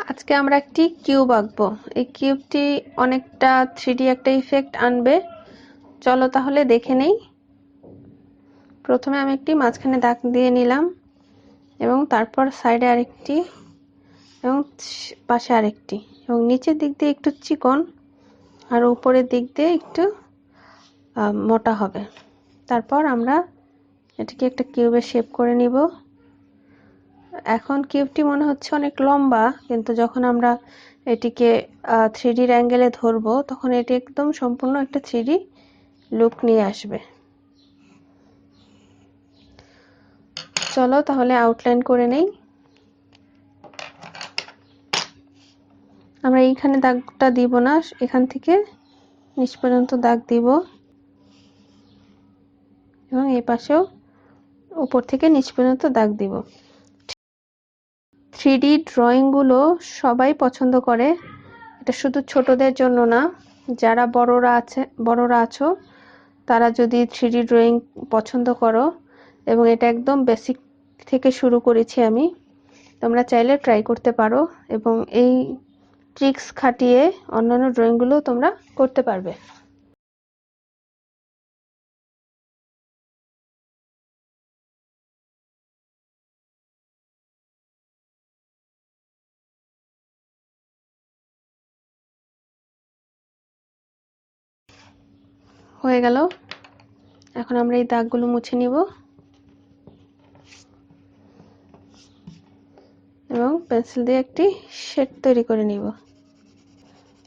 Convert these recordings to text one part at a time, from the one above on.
আজকে আমরা একটি কিউব আঁকবো। এই কিউবটি অনেকটা 3D একটা ইফেক্ট আনবে। চলো তাহলে দেখে নেই। প্রথমে আমি একটি মাঝখানে দাগ দিয়ে নিলাম এবং তারপর সাইডে আরেকটি এবং পাশে আরেকটি এবং নিচের দিক দিয়ে একটু চিকন আর উপরের দিক দিয়ে একটু মোটা হবে। তারপর আমরা এটাকে একটা কিউবের শেপ করে নিব। এখন কিউবটি মনে হচ্ছে অনেক লম্বা, কিন্তু যখন আমরা এটিকে 3D অ্যাঙ্গেলে ধরবো তখন এটি একদম সম্পূর্ণ একটা 3D লুক নিয়ে আসবে। চলো তাহলে আউটলাইন করে নেই। আমরা এইখানে দাগটা দিব না, এখান থেকে নিচ পর্যন্ত দাগ দিব এবং এই পাশেও উপর থেকে নিচ পর্যন্ত দাগ দিব। 3D ড্রয়িংগুলো সবাই পছন্দ করে, এটা শুধু ছোটদের জন্য না, যারা বড়রা আছো তারা যদি 3D ড্রয়িং পছন্দ করো, এবং এটা একদম বেসিক থেকে শুরু করেছি আমি, তোমরা চাইলে ট্রাই করতে পারো এবং এই ট্রিক্স খাটিয়ে অন্যান্য ড্রয়িংগুলো তোমরা করতে পারবে। হয়ে গেল। এখন আমরা এই দাগগুলো মুছে নিব এবং পেন্সিল দিয়ে একটি শেড তৈরি করে নিব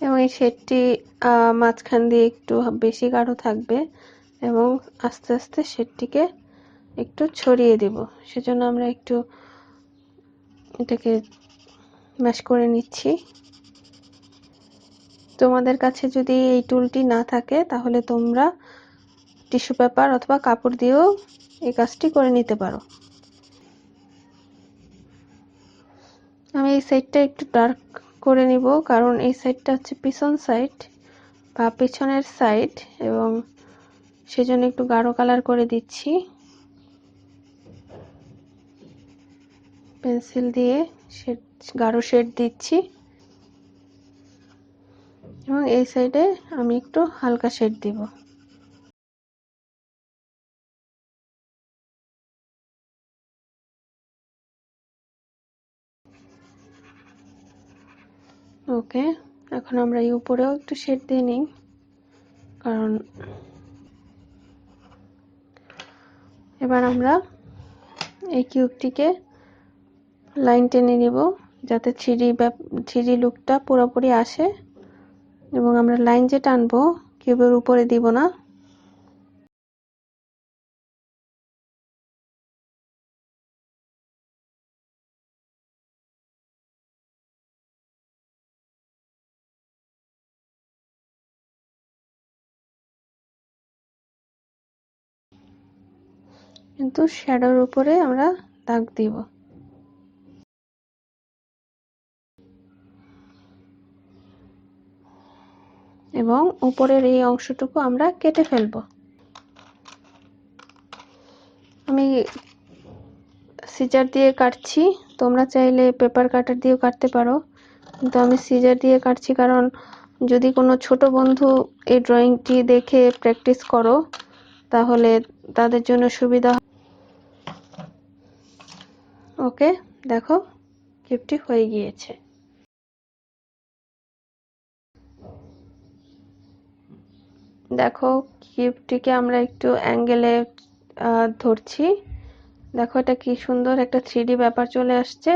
এবং এই শেডটি মাঝখান দিয়ে একটু বেশি গাঢ় থাকবে এবং আস্তে আস্তে শেডটিকে একটু ছড়িয়ে দিব। সেজন্য আমরা একটু এটাকে ম্যাশ করে নিচ্ছি। তোমাদের কাছে যদি এই টুলটি না থাকে তাহলে তোমরা টিস্যু পেপার অথবা কাপড় দিয়েও এই কাজটি করে নিতে পারো। আমি এই সাইডটা একটু ডার্ক করে নিব, কারণ এই সাইডটা হচ্ছে পিছন সাইড বা পিছনের সাইড, এবং সেজন্য একটু গাঢ় কালার করে দিচ্ছি। পেন্সিল দিয়ে গাঢ় শেড দিচ্ছি এবং এই সাইডে আমি একটু হালকা শেড দিব। ওকে, এখন আমরা এই উপরেও একটু শেড দিয়ে নিই, কারণ এবার আমরা এই কিউবটিকে লাইন টেনে নিব যাতে 3D লুকটা পুরোপুরি আসে, এবং আমরা লাইন যে টানবো কিউবের উপরে দিব না। কিন্তু শ্যাডোর উপরে আমরা দাগ দিব। এবং উপরের এই অংশটুকু আমরা কেটে ফেলবো। আমি সিজার দিয়ে কাটছি, তোমরা চাইলে পেপার কাটার দিয়েও কাটতে পারো, কিন্তু আমি সিজার দিয়ে কাটছি কারণ যদি কোনো ছোট বন্ধু এই ড্রয়িংটি দেখে প্র্যাকটিস করো তাহলে তাদের জন্য সুবিধা। ওকে, দেখো কিউবটি হয়ে গিয়েছে। দেখো কিউবটিকে আমরা একটু অ্যাঙ্গেলে ধরছি, দেখো এটা কি সুন্দর একটা 3D ব্যাপার চলে আসছে।